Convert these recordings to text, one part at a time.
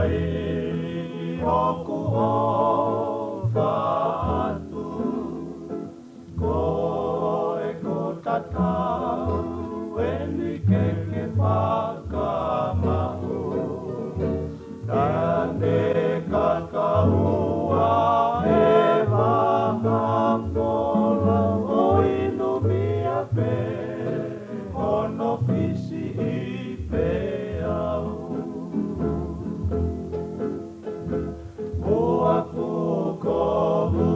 i hoku o whātu. Ko e ko tatau e ni ke whakamahu. Tane kakaua e whakapola o inumia pe ono fisi I pe au. Ua kukomu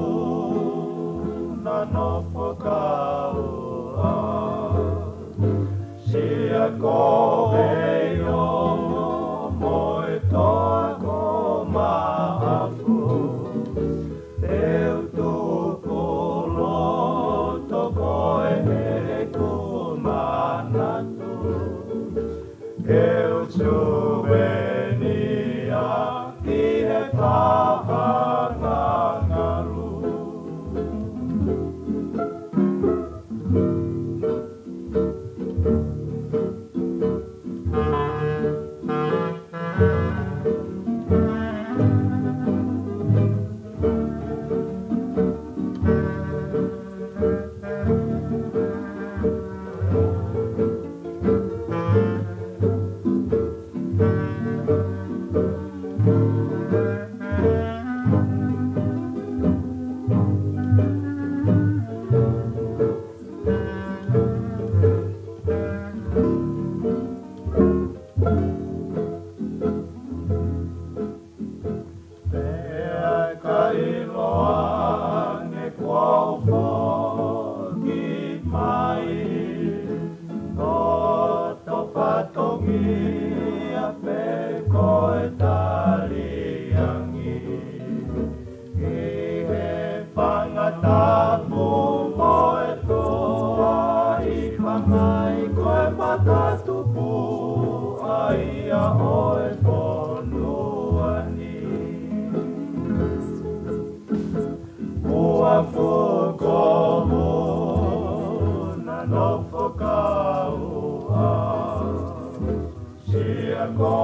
na no whakaua sia ko e ongo mo e toa ko maafu. Teu tuku loto ko e kumanatu. Eu suvenia ki he whahangangaru. Go